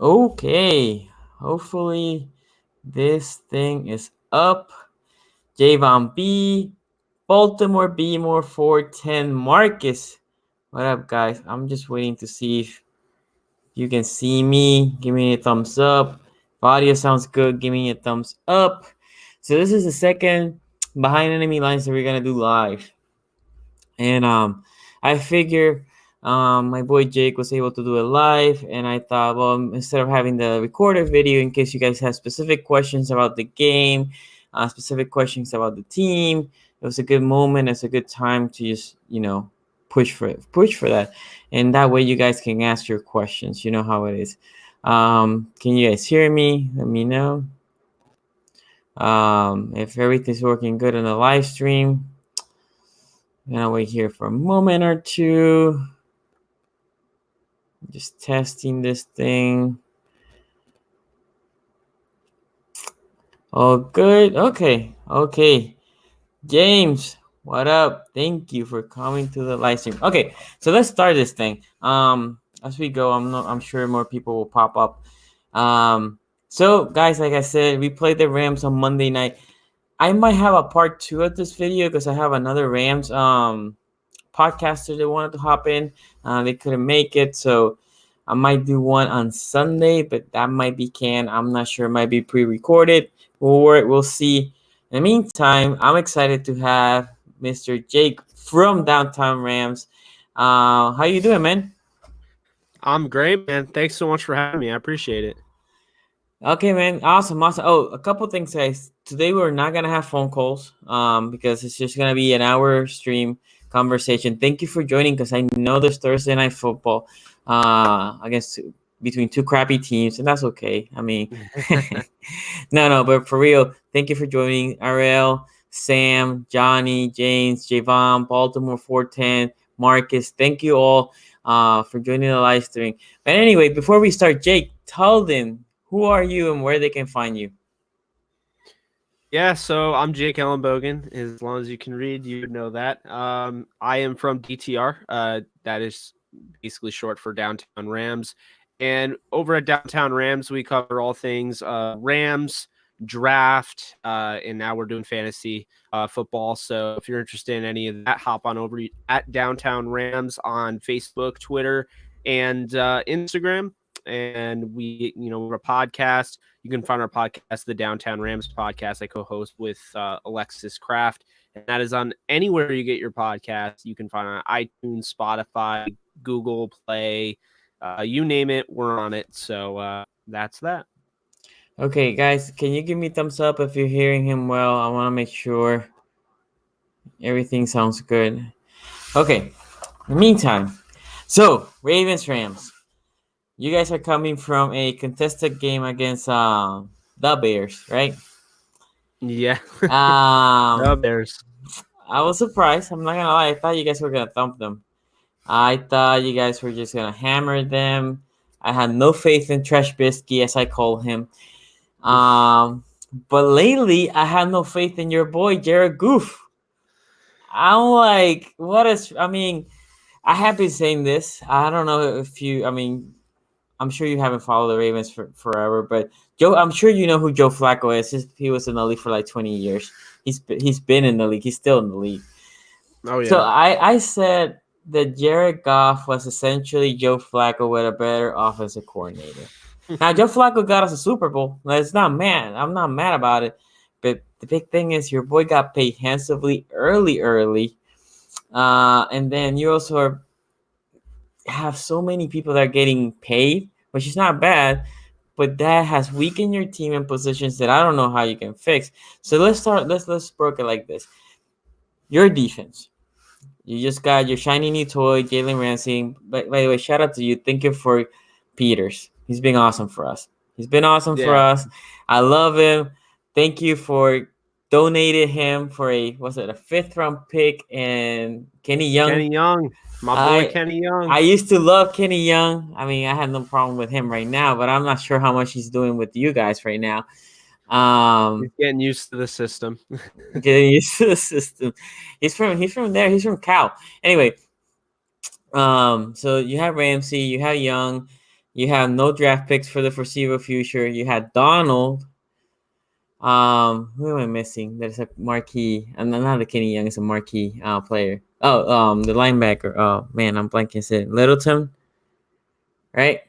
Okay. Hopefully this thing is up. Javon B. Baltimore B more 410 Marcus. What up, guys? I'm just waiting to see if you can see me. Give me a thumbs up. If audio sounds good, give me a thumbs up. So this is the second behind enemy lines that we're gonna do live. And I figure my boy Jake was able to do it live, and I thought, well, instead of having the recorded video, in case you guys have specific questions about the game, specific questions about the team, it was a good moment. It's a good time to just push for that, and that way you guys can ask your questions. You know how it is. Can you guys hear me? Let me know. If everything's working good on the live stream. I'm gonna wait here for a moment or two. Just testing this thing. Oh, good. Okay. James, what up? Thank you for coming to the live stream. Okay, so let's start this thing. As we go, I'm sure more people will pop up. So guys, like I said, we played the Rams on Monday night. I might have a part 2 of this video because I have another Rams podcaster that wanted to hop in. They couldn't make it, so I might do one on Sunday, but that might be canned. I'm not sure. It might be pre-recorded. We'll see. In the meantime, I'm excited to have Mr. Jake from Downtown Rams. How you doing, man? I'm great, man. Thanks so much for having me. I appreciate it. Okay, man. Awesome. Oh, a couple things, guys. Today we're not gonna have phone calls, because it's just gonna be an hour stream conversation. Thank you for joining, because I know there's Thursday night football, against between two crappy teams, and that's okay. I mean, no, but for real, thank you for joining, Ariel, Sam, Johnny, James, Javon, Baltimore 410, Marcus. Thank you all for joining the live stream. But anyway, before we start, Jake, tell them who are you and where they can find you. Yeah, so I'm Jake Ellenbogen. As long as you can read, you would know that. I am from DTR. That is basically short for Downtown Rams. And over at Downtown Rams, we cover all things Rams, draft, and now we're doing fantasy football. So if you're interested in any of that, hop on over at Downtown Rams on Facebook, Twitter, and Instagram. And we're a podcast. You can find our podcast, the Downtown Rams podcast. I co-host with Alexis Kraft, and that is on anywhere you get your podcast. You can find it on iTunes, Spotify, Google Play, you name it, we're on it. So that's that. Okay, guys, can you give me thumbs up if you're hearing him well? I want to make sure everything sounds good. Okay, in the meantime, so Ravens Rams. You guys are coming from a contested game against the Bears, right? Yeah. The Bears. I was surprised. I'm not gonna lie. I thought you guys were gonna thump them. I thought you guys were just gonna hammer them. I had no faith in Trash Bisky, as I call him. But lately, I have no faith in your boy Jared Goff. I'm like, what is? I mean, I have been saying this. I don't know if you. I mean, I'm sure you haven't followed the Ravens for forever, but Joe, I'm sure you know who Joe Flacco is. He was in the league for like 20 years. He's been in the league. He's still in the league. Oh yeah. So I said that Jared Goff was essentially Joe Flacco with a better offensive coordinator. Now Joe Flacco got us a Super Bowl. It's not mad. I'm not mad about it. But the big thing is your boy got paid handsomely early. And then you also have so many people that are getting paid, which is not bad, but that has weakened your team in positions that I don't know how you can fix. So let's broke it like this. Your defense. You just got your shiny new toy, Jalen Ramsey. But by the way, shout out to you. Thank you for Peters. He's been awesome for us. For us. I love him. Thank you for donated him for a 5th round pick and Kenny Young. My boy Kenny Young. I used to love Kenny Young. I mean, I have no problem with him right now, but I'm not sure how much he's doing with you guys right now. He's getting used to the system. He's from there. He's from Cal. Anyway, so you have Ramsey, you have Young, You have no draft picks for the foreseeable future. You had Donald. Who am I missing? There's a marquee, and not the Kenny Young. It's a marquee player. Oh, the linebacker. Oh man, I'm blanking. Is it Littleton? Right.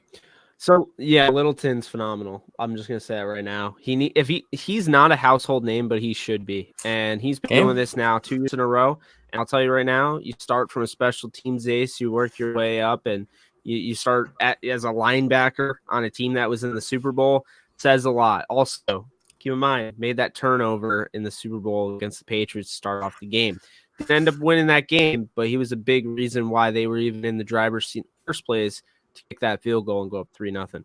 So yeah, Littleton's phenomenal. I'm just gonna say it right now. He's not a household name, but he should be. And he's been Okay. doing this now 2 years in a row. And I'll tell you right now, you start from a special teams ace, you work your way up, and you start as a linebacker on a team that was in the Super Bowl. Says a lot. Also, keep in mind, made that turnover in the Super Bowl against the Patriots to start off the game. Didn't end up winning that game, but he was a big reason why they were even in the driver's seat in the first place to kick that field goal and go up 3-0.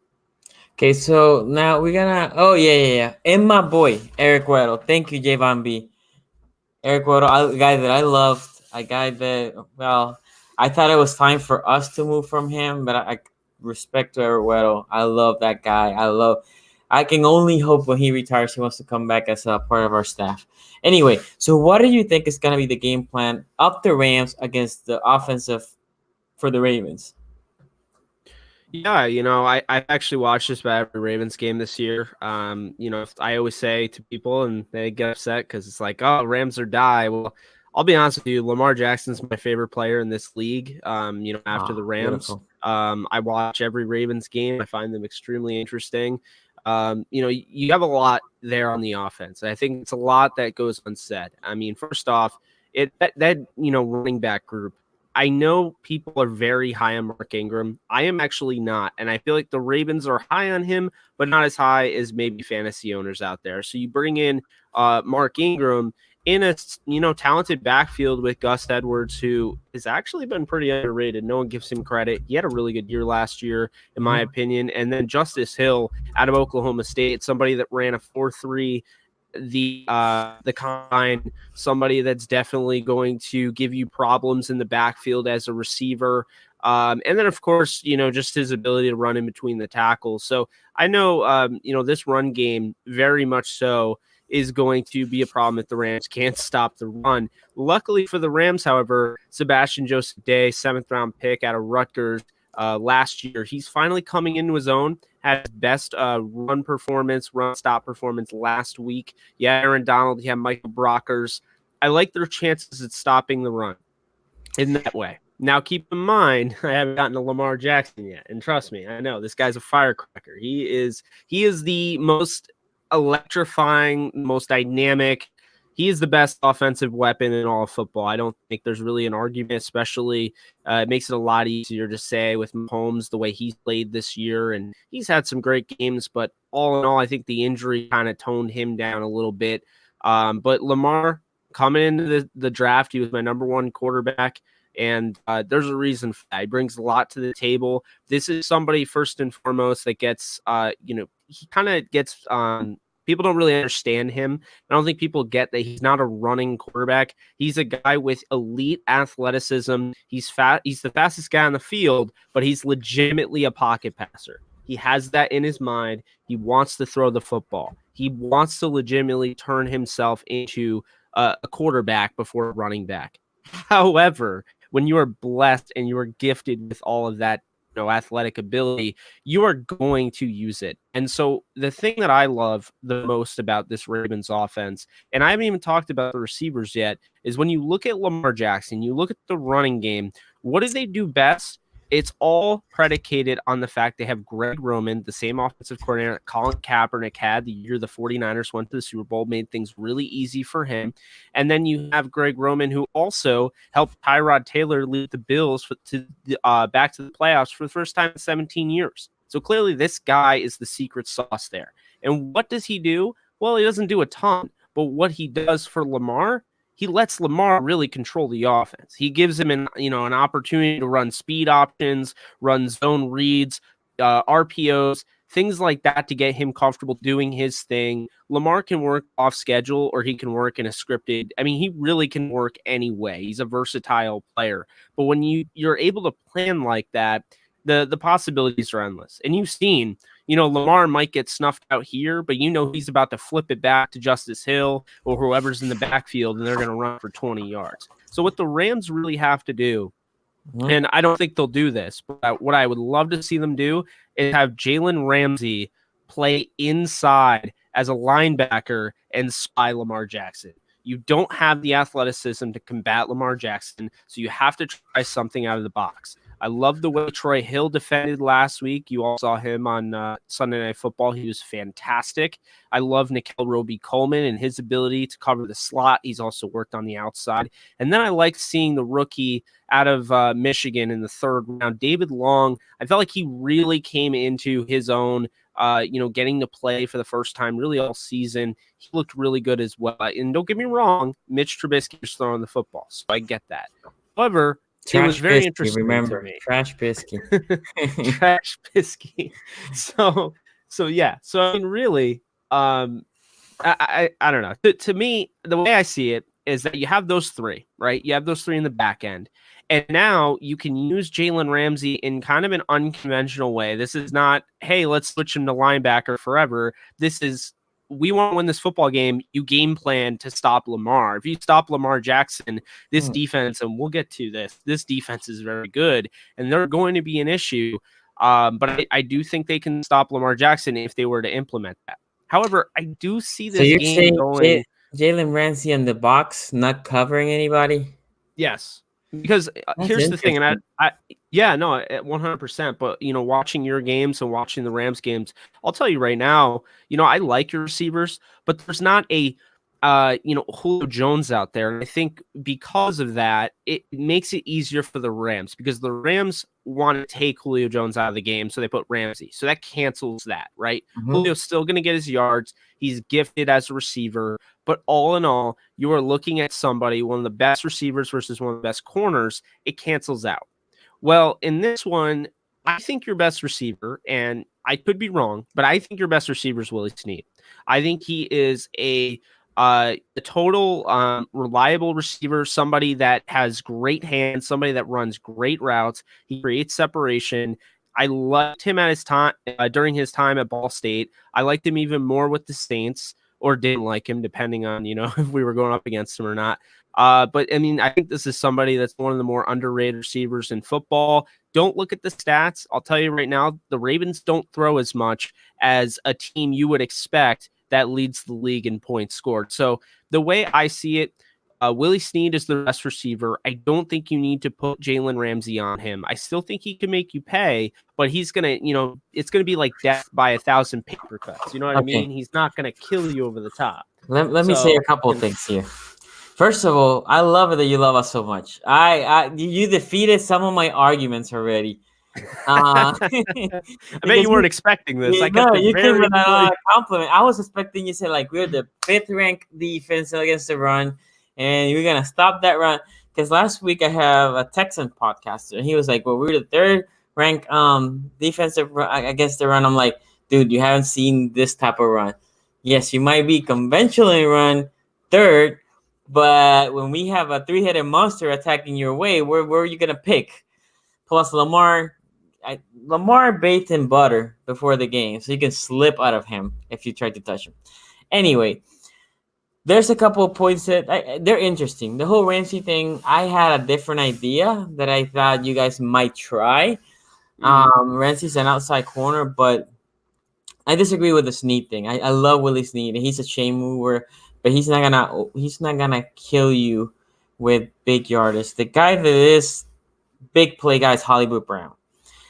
Okay, so now we're gonna. Oh yeah. And my boy Eric Weddle. Thank you, Javon B. Eric Weddle, a guy that I loved. A guy that, well, I thought it was time for us to move from him, but I respect to Eric Weddle. I love that guy. I can only hope when he retires, he wants to come back as a part of our staff. Anyway, so what do you think is gonna be the game plan of the Rams against the offensive for the Ravens? Yeah, I actually watched just about every Ravens game this year. I always say to people, and they get upset because it's like, oh, Rams or die. Well, I'll be honest with you, Lamar Jackson's my favorite player in this league. After the Rams, Beautiful. I watch every Ravens game. I find them extremely interesting. You have a lot there on the offense. I think it's a lot that goes unsaid. I mean, first off, that running back group. I know people are very high on Mark Ingram. I am actually not. And I feel like the Ravens are high on him, but not as high as maybe fantasy owners out there. So you bring in Mark Ingram in a talented backfield with Gus Edwards, who has actually been pretty underrated. No one gives him credit. He had a really good year last year, in my opinion. And then Justice Hill out of Oklahoma State, somebody that ran a 4.3 the combine, somebody that's definitely going to give you problems in the backfield as a receiver. And then, of course, just his ability to run in between the tackles. So I know, this run game very much so is going to be a problem if the Rams can't stop the run. Luckily for the Rams, however, Sebastian Joseph Day, 7th-round pick out of Rutgers last year, he's finally coming into his own. Had his best run stop performance last week. Yeah, Aaron Donald, you have Michael Brockers. I like their chances at stopping the run in that way. Now, keep in mind, I haven't gotten to Lamar Jackson yet, and trust me, I know this guy's a firecracker. He is the most electrifying, most dynamic. He is the best offensive weapon in all of football. I don't think there's really an argument, especially it makes it a lot easier to say with Mahomes, the way he's played this year. And he's had some great games, but all in all, I think the injury kind of toned him down a little bit. But Lamar, coming into the draft, he was my number one quarterback. And there's a reason for that. He brings a lot to the table. This is somebody, first and foremost, that gets, he kind of gets people don't really understand him. I don't think people get that he's not a running quarterback. He's a guy with elite athleticism. He's fat. He's the fastest guy on the field, but he's legitimately a pocket passer. He has that in his mind. He wants to throw the football. He wants to legitimately turn himself into a quarterback before a running back. However, when you are blessed and you are gifted with all of that athletic ability, you are going to use it. And so the thing that I love the most about this Ravens offense, and I haven't even talked about the receivers yet, is when you look at Lamar Jackson, you look at the running game, what do they do best? It's all predicated on the fact they have Greg Roman, the same offensive coordinator that Colin Kaepernick had the year the 49ers went to the Super Bowl, made things really easy for him. And then you have Greg Roman, who also helped Tyrod Taylor lead the Bills back to the playoffs for the first time in 17 years. So clearly this guy is the secret sauce there. And what does he do? Well, he doesn't do a ton, but what he does for Lamar, he lets Lamar really control the offense. He gives him an opportunity to run speed options, run zone reads, RPOs, things like that to get him comfortable doing his thing. Lamar can work off schedule or he can work in a scripted. I mean, he really can work any way. He's a versatile player. But when you're able to plan like that, the possibilities are endless. And you've seen, Lamar might get snuffed out here, but he's about to flip it back to Justice Hill or whoever's in the backfield, and they're going to run for 20 yards. So what the Rams really have to do Mhm. And I don't think they'll do this. But what I would love to see them do is have Jalen Ramsey play inside as a linebacker and spy Lamar Jackson. You don't have the athleticism to combat Lamar Jackson, so you have to try something out of the box. I love the way Troy Hill defended last week. You all saw him on Sunday Night Football. He was fantastic. I love Nickel Roby-Coleman and his ability to cover the slot. He's also worked on the outside. And then I like seeing the rookie out of Michigan in the third round, David Long. I felt like he really came into his own, getting to play for the first time really all season. He looked really good as well. And don't get me wrong, Mitch Trubisky was throwing the football, so I get that. However, it was Trash very biscuit, interesting remember. to me. Trash biscuit. Trash biscuit. So yeah. So I mean, really, I don't know. To me, the way I see it is that you have those three, right? You have those three in the back end. And now you can use Jalen Ramsey in kind of an unconventional way. This is not, hey, let's switch him to linebacker forever. This is, we want to win this football game. You game plan to stop Lamar. If you stop Lamar Jackson, this defense, and we'll get to this defense is very good, and they're going to be an issue. But I do think they can stop Lamar Jackson if they were to implement that. However, I do see So this you're game saying going. Jalen Ramsey in the box, not covering anybody? Yes, because That's here's the thing, and interesting. yeah, no, 100%. But watching your games and watching the Rams games, I'll tell you right now, I like your receivers, but there's not a Julio Jones out there, and I think because of that, it makes it easier for the Rams because the Rams want to take Julio Jones out of the game, so they put Ramsey, so that cancels that, right? Mhm. Julio's still going to get his yards. He's gifted as a receiver. But all in all, you are looking at somebody, one of the best receivers versus one of the best corners. It cancels out. Well, in this one, I think your best receiver, and I could be wrong, but I think your best receiver is Willie Snead. I think he is a total reliable receiver, somebody that has great hands, somebody that runs great routes. He creates separation. I liked him at his time during his time at Ball State. I liked him even more with the Saints, or didn't like him, depending on if we were going up against him or not. But I mean, I think this is somebody that's one of the more underrated receivers in football. Don't look at the stats. I'll tell you right now, the Ravens don't throw as much as a team you would expect that leads the league in points scored. So the way I see it, Willie Snead is the best receiver. I don't think you need to put Jalen Ramsey on him. I still think he can make you pay, but he's going to, it's going to be like death by 1,000 paper cuts. You know what I Okay. mean? He's not going to kill you over the top. Let me say a So, couple things here. First of all, I love it that you love us so much. You defeated some of my arguments already. I bet Because you weren't expecting this. I no, kept it you came very with a like, compliment. I was expecting you to say like we're the fifth ranked defense against the run, and you're gonna stop that run. Because last week I have a Texan podcaster, and he was like, "Well, we're the third ranked defensive against the run." I'm like, "Dude, you haven't seen this type of run. Yes, you might be conventionally run third, but when we have a three-headed monster attacking your way, where are you gonna pick?" Plus Lamar bathed in butter before the game, so you can slip out of him if you try to touch him. Anyway, there's a couple of points that they're interesting. The whole Ramsey thing, I had a different idea that I thought you guys might try. Ramsey's an outside corner, but I disagree with the Snead thing. I love Willie Snead, and he's a chain mover, but he's not gonna kill you with big yardage. The guy that is big play guy is Hollywood Brown.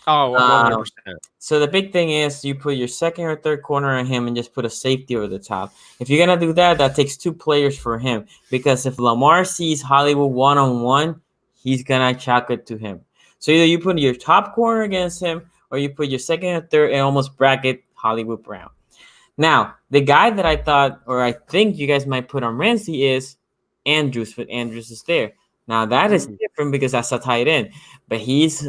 oh, 100%. So the big thing is you put your second or third corner on him and just put a safety over the top. If you're gonna do that, that takes two players for him, because if Lamar sees Hollywood one-on-one, he's gonna chalk it to him. So either you put your top corner against him, or you put your second or third and almost bracket Hollywood Brown. Now, the guy that I thought, or I think you guys might put on Ramsey is Andrews, but Andrews is there. Now that is different because that's a tight end, but he's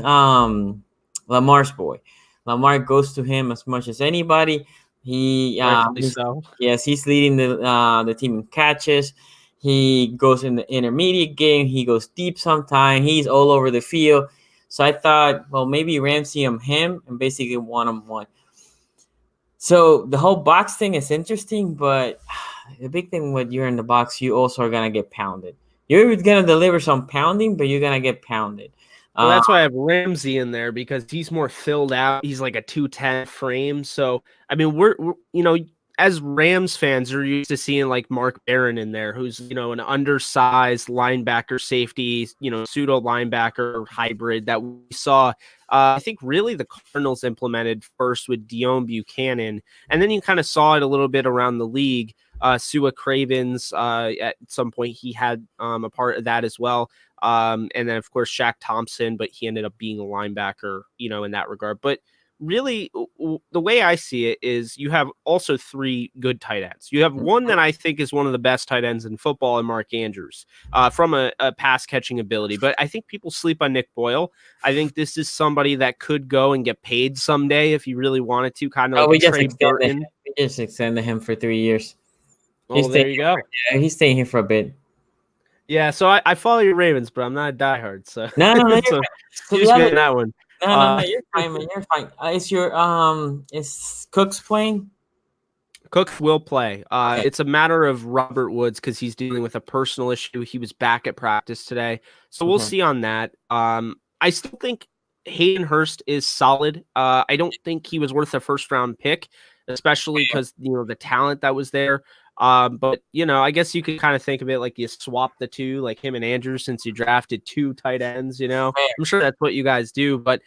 Lamar's boy. Lamar goes to him as much as anybody. Yes, he's leading the team in catches. He goes in the intermediate game. He goes deep sometime. He's all over the field. So I thought, well, maybe Ramsey on him and basically one-on-one. So the whole box thing is interesting, but the big thing when you're in the box, you also are gonna get pounded. You're gonna deliver some pounding, but you're gonna get pounded. Well, that's why I have Ramsey in there because he's more filled out. He's like a 210 frame. So, I mean, we're as Rams fans, are used to seeing like Mark Barron in there, who's, an undersized linebacker safety, pseudo linebacker hybrid that we saw. I think really the Cardinals implemented first with Dion Buchanan. And then you kind of saw it a little bit around the league. Sua Cravens, at some point, he had a part of that as well. And then, of course, Shaq Thompson, but he ended up being a linebacker, in that regard. But really, the way I see it is you have also 3 good tight ends. You have one that I think is one of the best tight ends in football, and Mark Andrews, from a pass catching ability. But I think people sleep on Nick Boyle. I think this is somebody that could go and get paid someday if he really wanted to, kind of like we a just Trey extended him. Burton. We just extended him for 3 years. Well, there you go. He's staying here for a bit. Yeah, so I follow your Ravens, but I'm not a diehard. So No, you're so fine. excuse me on that one. No, you're fine, man. You're fine. Is Cooks playing? Cook will play. Okay. It's a matter of Robert Woods because he's dealing with a personal issue. He was back at practice today, so we'll see on that. I still think Hayden Hurst is solid. I don't think he was worth a first-round pick, especially because the talent that was there. But I guess you could kind of think of it like you swap the two, like him and Andrews, since you drafted 2 tight ends. I'm sure that's what you guys do, but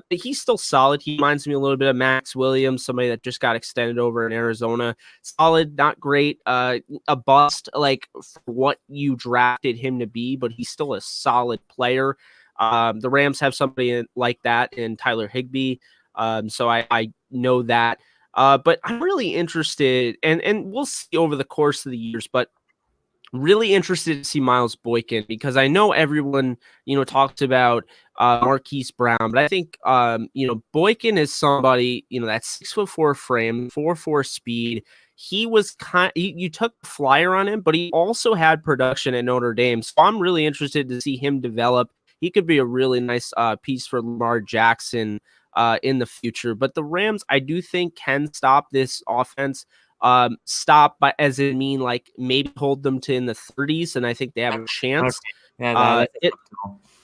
he's still solid. He reminds me a little bit of Max Williams, somebody that just got extended over in Arizona. Solid, not great. A bust, like for what you drafted him to be, but he's still a solid player. The Rams have somebody like that in Tyler Higbee. So I know that. But I'm really interested, and we'll see over the course of the years, but really interested to see Miles Boykin because I know everyone, talks about Marquise Brown, but I think, Boykin is somebody, that's 6'4" frame, 4.4 speed. He was you took a flyer on him, but he also had production at Notre Dame. So I'm really interested to see him develop. He could be a really nice piece for Lamar Jackson in the future. But the Rams, I do think, can stop this offense. Stop by as in mean like maybe hold them to in the 30s, and I think they have a chance. Okay. Yeah,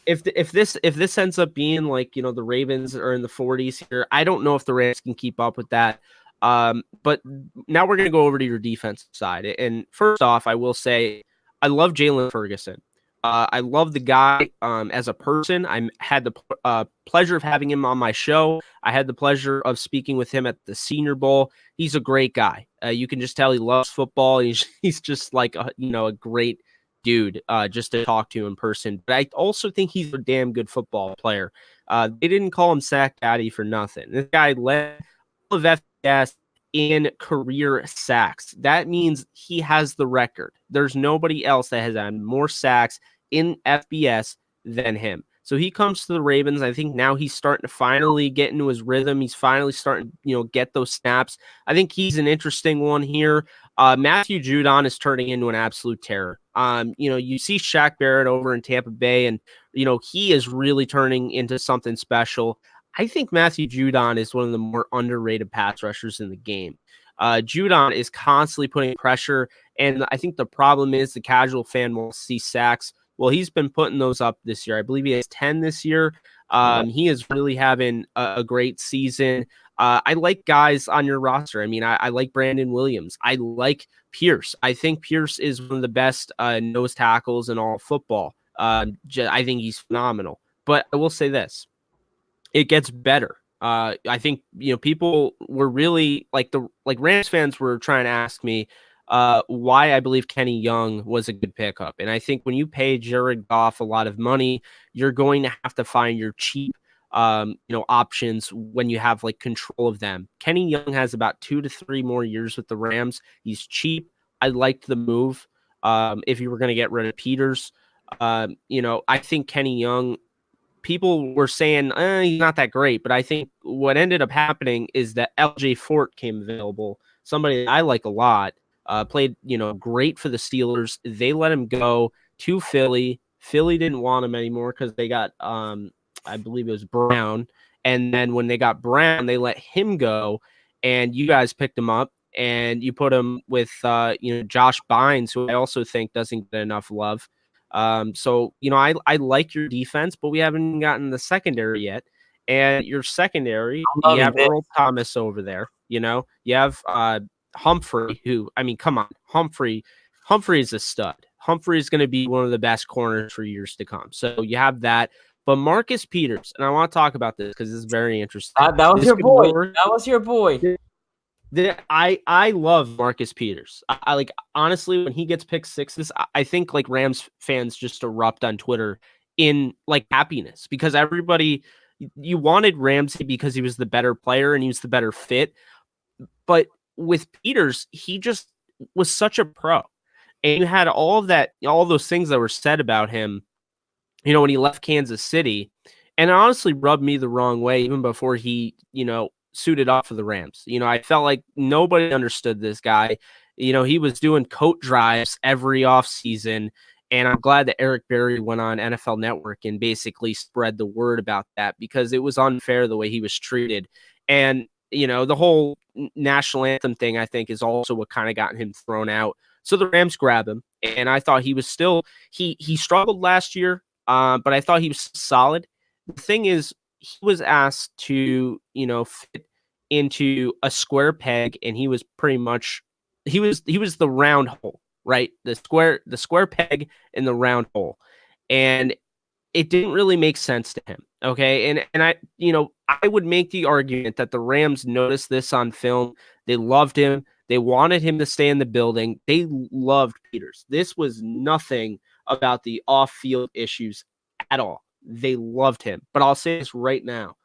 If this ends up being like the Ravens are in the 40s here, I don't know if the Rams can keep up with that. But now we're gonna go over to your defensive side, and first off, I will say I love Jalen Ferguson. I love the guy as a person. I had the pleasure of having him on my show. I had the pleasure of speaking with him at the Senior Bowl. He's a great guy. You can just tell he loves football. He's just like a great dude just to talk to in person. But I also think he's a damn good football player. They didn't call him Sack Daddy for nothing. This guy led all of FBS in career sacks. That means he has the record. There's nobody else that has had more sacks in FBS than him. So he comes to the Ravens. I think now he's starting to finally get into his rhythm. He's finally starting, get those snaps. I think he's an interesting one here. Matthew Judon is turning into an absolute terror. You see Shaq Barrett over in Tampa Bay, and, he is really turning into something special. I think Matthew Judon is one of the more underrated pass rushers in the game. Judon is constantly putting pressure, and I think the problem is the casual fan will see sacks. Well, he's been putting those up this year. I believe he has 10 this year. He is really having a great season. I like guys on your roster. I mean, I like Brandon Williams. I like Pierce. I think Pierce is one of the best nose tackles in all of football. I think he's phenomenal. But I will say this. It gets better. I think people were really like Rams fans were trying to ask me why I believe Kenny Young was a good pickup, and I think when you pay Jared Goff a lot of money, you're going to have to find your cheap options when you have like control of them. Kenny Young has about 2 to 3 more years with the Rams. He's cheap. I liked the move. If you were going to get rid of Peters, I think Kenny Young. People were saying he's not that great, but I think what ended up happening is that LJ Fort came available, somebody I like a lot, played great for the Steelers. They let him go to Philly. Philly didn't want him anymore because they got I believe it was Brown, and then when they got Brown, they let him go, and you guys picked him up and you put him with Josh Bynes, who I also think doesn't get enough love. So, I like your defense, but we haven't even gotten the secondary yet. And your secondary, I'm you loving have this. Earl Thomas over there. You have Humphrey, who, I mean, come on, Humphrey is a stud. Humphrey is going to be one of the best corners for years to come. So you have that. But Marcus Peters, and I want to talk about this because this is very interesting. That was This your could boy. work. That was your boy. I love Marcus Peters. I like, honestly, when he gets pick sixes, I think like Rams fans just erupt on Twitter in like happiness because everybody, you wanted Ramsey because he was the better player and he was the better fit. But with Peters, he just was such a pro. And you had all of that, all those things that were said about him, when he left Kansas City. And it honestly rubbed me the wrong way even before he, suited up for the Rams. I felt like nobody understood this guy. He was doing coat drives every offseason. And I'm glad that Eric Berry went on NFL Network and basically spread the word about that because it was unfair the way he was treated. And, the whole national anthem thing, I think, is also what kind of got him thrown out. So the Rams grab him. And I thought he was still, he struggled last year, but I thought he was solid. The thing is, he was asked to, fit into a square peg, and he was pretty much he was the round hole, right? The square peg in the round hole. And it didn't really make sense to him. Okay. And I would make the argument that the Rams noticed this on film. They loved him. They wanted him to stay in the building. They loved Peters. This was nothing about the off-field issues at all. They loved him. But I'll say this right now.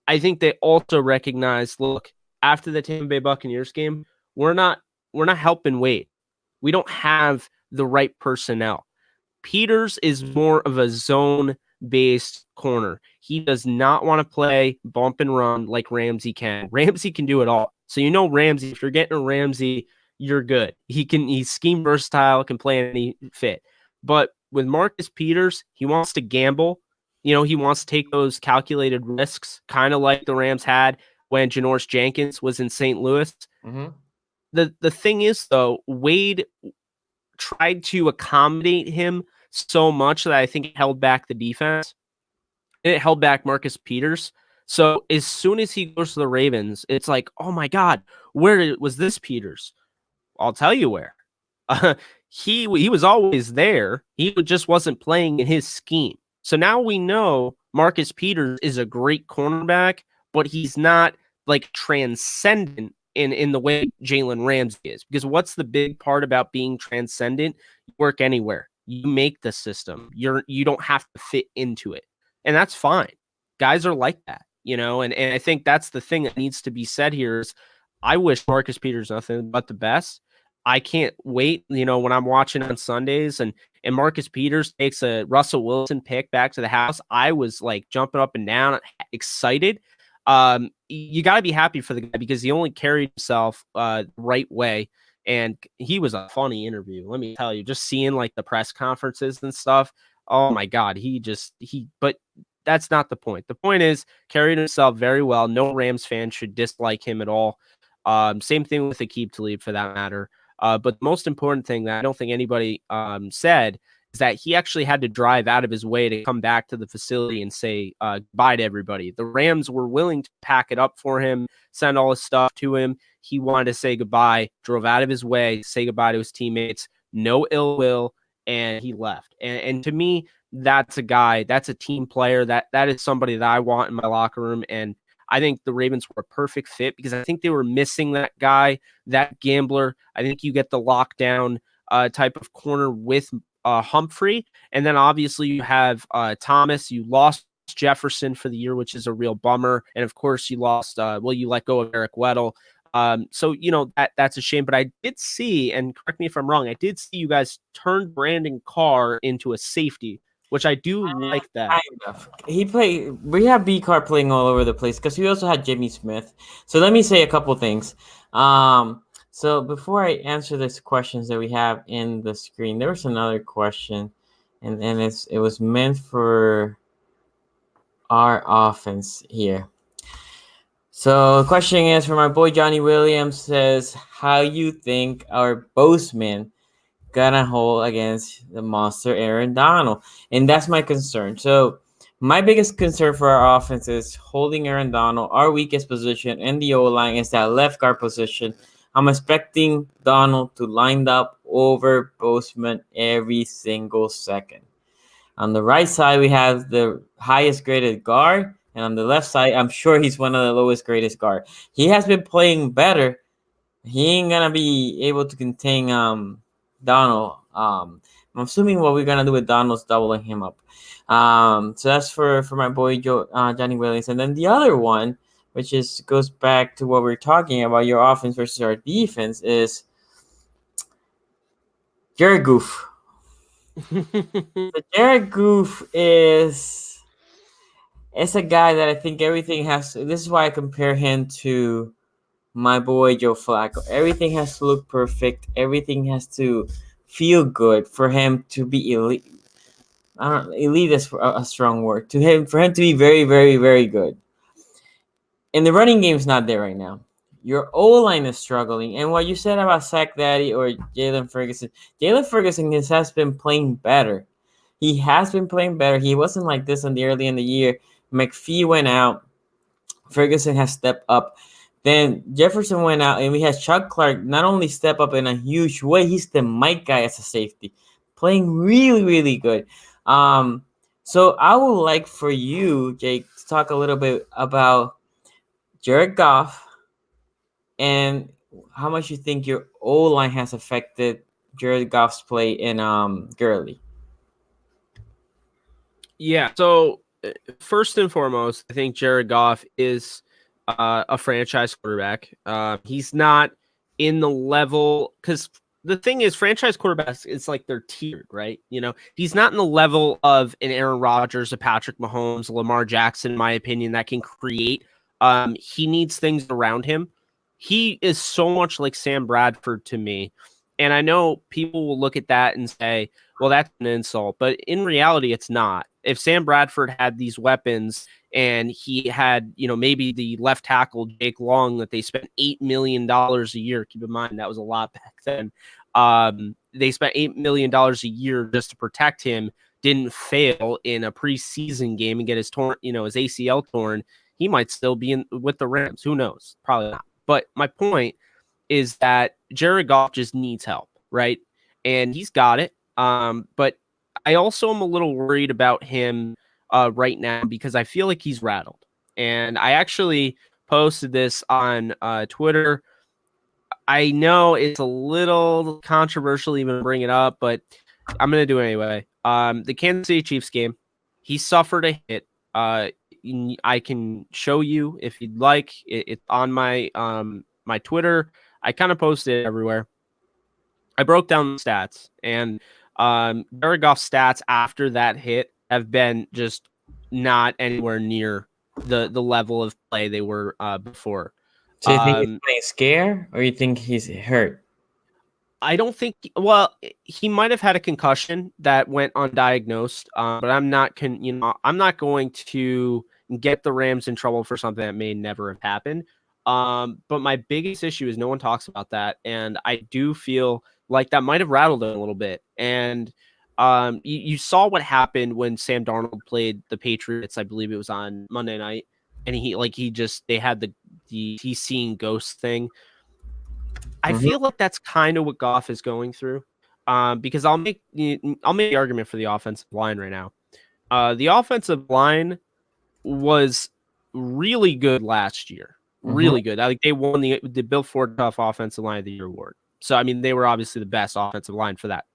I think they also recognize, look, after the Tampa Bay Buccaneers game, we're not helping Wade. We don't have the right personnel. Peters is more of a zone-based corner. He does not want to play bump and run like Ramsey can. Ramsey can do it all. So Ramsey, if you're getting a Ramsey, you're good. He's scheme versatile, can play any fit. But with Marcus Peters, he wants to gamble. He wants to take those calculated risks, kind of like the Rams had when Janoris Jenkins was in St. Louis. Mm-hmm. The thing is, though, Wade tried to accommodate him so much that I think it held back the defense. And it held back Marcus Peters. So as soon as he goes to the Ravens, it's like, oh my God, where was this Peters? I'll tell you where. He was always there. He just wasn't playing in his scheme. So now we know Marcus Peters is a great cornerback, but he's not like transcendent in the way Jalen Ramsey is. Because what's the big part about being transcendent? You work anywhere. You make the system. You don't have to fit into it. And that's fine. Guys are like that, and I think that's the thing that needs to be said here is I wish Marcus Peters nothing but the best. I can't wait, when I'm watching on Sundays and Marcus Peters takes a Russell Wilson pick back to the house. I was like jumping up and down, excited. You got to be happy for the guy because he only carried himself the right way. And he was a funny interview. Let me tell you, just seeing like the press conferences and stuff. Oh my God. But that's not the point. The point is carried himself very well. No Rams fan should dislike him at all. Same thing with Aqib Talib for that matter. But the most important thing that I don't think anybody said is that he actually had to drive out of his way to come back to the facility and say goodbye to everybody. The Rams were willing to pack it up for him, send all his stuff to him. He wanted to say goodbye, drove out of his way, say goodbye to his teammates, no ill will, and he left. And to me, that's a guy, that's a team player, that is somebody that I want in my locker room. And I think the Ravens were a perfect fit because I think they were missing that guy, that gambler. I think you get the lockdown type of corner with Humphrey. And then obviously you have Thomas. You lost Jefferson for the year, which is a real bummer. And of course you lost, you let go of Eric Weddle. So, that's a shame. But I did see, and correct me if I'm wrong, I did see you guys turn Brandon Carr into a safety, which I do like that. Kind of. We have B Car playing all over the place because we also had Jimmy Smith. So let me say a couple things. So before I answer these questions that we have in the screen, there was another question, and it was meant for our offense here. So the question is for my boy Johnny Williams says, how you think our Bozeman gonna hold against the monster Aaron Donald, and that's my concern. So my biggest concern for our offense is holding Aaron Donald. Our weakest position in the O line is that left guard position. I'm expecting Donald to line up over Bozeman every single second. On the right side, we have the highest graded guard, and on the left side, I'm sure he's one of the lowest graded guard. He has been playing better. He ain't gonna be able to contain Donald. I'm assuming what we're gonna do with Donald is doubling him up. So that's for my boy Johnny Williams, and then the other one, which is goes back to what we're talking about, your offense versus our defense, is Jared Goof. So Jared Goof is a guy that I think everything has to, this is why I compare him to my boy Joe Flacco. Everything has to look perfect. Everything has to feel good for him to be elite. I don't elite is a strong word. For him to be very, very, very good. And the running game is not there right now. Your O line is struggling. And what you said about Sack Daddy or Jalen Ferguson has been playing better. He has been playing better. He wasn't like this early in the year. McPhee went out. Ferguson has stepped up. Then Jefferson went out, and we had Chuck Clark not only step up in a huge way, he's the Mike guy as a safety, playing really, really good. So I would like for you, Jake, to talk a little bit about Jared Goff and how much you think your O line has affected Jared Goff's play in Gurley. Yeah. So first and foremost, I think Jared Goff is a franchise quarterback. He's not in the level, because the thing is, franchise quarterbacks, it's like they're tiered, right? You know, he's not in the level of an Aaron Rodgers, a Patrick Mahomes, Lamar Jackson, in my opinion, that can create. He needs things around him. He is so much like Sam Bradford to me. And I know people will look at that and say, well, that's an insult. But in reality, it's not. If Sam Bradford had these weapons and he had, maybe the left tackle, Jake Long, that they spent $8 million a year. Keep in mind, that was a lot back then. They spent $8 million a year just to protect him, didn't fail in a preseason game and get his ACL torn. He might still be with the Rams. Who knows? Probably not. But my point is that Jared Goff just needs help, right? And he's got it. But I also am a little worried about him right now because I feel like he's rattled. And I actually posted this on Twitter. I know it's a little controversial to even bring it up, but I'm going to do it anyway. The Kansas City Chiefs game, he suffered a hit. I can show you if you'd like. It's on my my Twitter. I kind of posted it everywhere. I broke down the stats, and Jared Goff's stats after that hit have been just not anywhere near the level of play they were before. So you think he's playing scare, or you think he's hurt? I don't think. Well, he might have had a concussion that went undiagnosed, but I'm not. I'm not going to get the Rams in trouble for something that may never have happened. But my biggest issue is no one talks about that, and I do feel like that might have rattled him a little bit. And you saw what happened when Sam Darnold played the Patriots. I believe it was on Monday night, and they had the he's seeing ghosts thing. I feel like that's kind of what Goff is going through, because I'll make the argument for the offensive line right now. The offensive line was really good last year, really good. Like they won the Bill Ford Tough Offensive Line of the Year award. So I mean, they were obviously the best offensive line for that,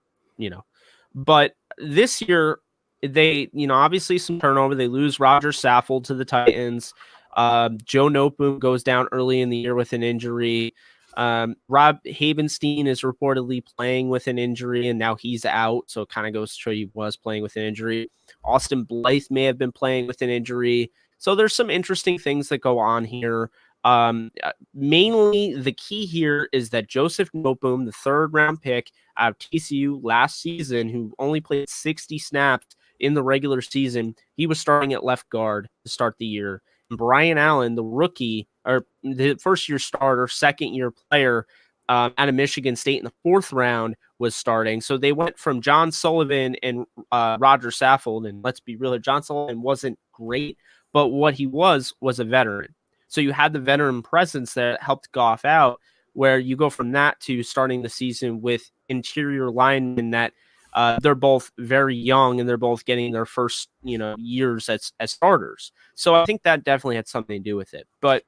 But this year, they obviously some turnover. They lose Roger Saffold to the Titans. Joe Noteboom goes down early in the year with an injury. Rob Havenstein is reportedly playing with an injury, and now he's out. So it kind of goes to show he was playing with an injury. Austin Blythe may have been playing with an injury. So there's some interesting things that go on here. Mainly the key here is that Joseph Noteboom, the third-round pick out of TCU last season, who only played 60 snaps in the regular season, he was starting at left guard to start the year. And Brian Allen, the rookie, or the first-year starter, second-year player, out of Michigan State in the 4th round was starting. So they went from John Sullivan and Roger Saffold. And let's be real, John Sullivan wasn't great, but what he was a veteran. So you had the veteran presence that helped Goff out, where you go from that to starting the season with interior linemen that they're both very young and they're both getting their first, years as starters. So I think that definitely had something to do with it. But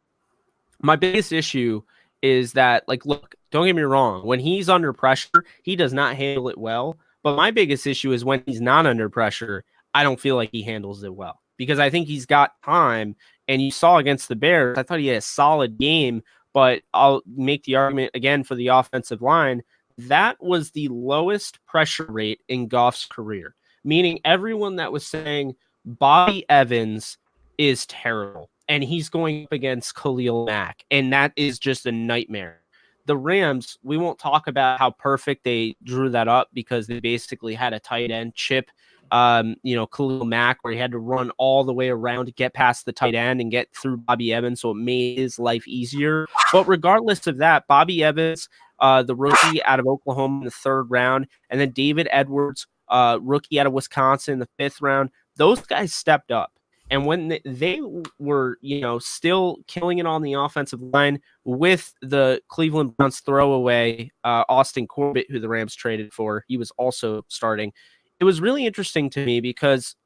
my biggest issue is that, look, don't get me wrong. When he's under pressure, he does not handle it well. But my biggest issue is when he's not under pressure, I don't feel like he handles it well, because I think he's got time. And you saw against the Bears, I thought he had a solid game, but I'll make the argument again for the offensive line. That was the lowest pressure rate in Goff's career, meaning everyone that was saying Bobby Evans is terrible and he's going up against Khalil Mack, and that is just a nightmare. The Rams, we won't talk about how perfect they drew that up, because they basically had a tight end chip, Khalil Mack, where he had to run all the way around to get past the tight end and get through Bobby Evans, so it made his life easier. But regardless of that, Bobby Evans, the rookie out of Oklahoma in the 3rd round, and then David Edwards, rookie out of Wisconsin in the 5th round, those guys stepped up. And when they were, still killing it on the offensive line with the Cleveland Browns throwaway, Austin Corbett, who the Rams traded for, he was also starting. It was really interesting to me because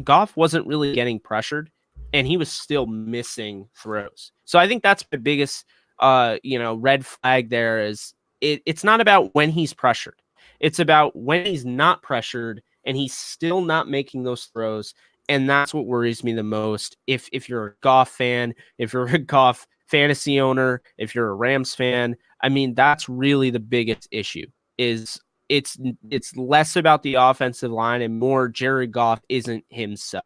Goff wasn't really getting pressured and he was still missing throws. So I think that's the biggest, red flag there is it's not about when he's pressured. It's about when he's not pressured and he's still not making those throws. And that's what worries me the most. If you're a Goff fan, if you're a Goff fantasy owner, if you're a Rams fan, I mean, that's really the biggest issue. Is it's less about the offensive line and more Jared Goff isn't himself.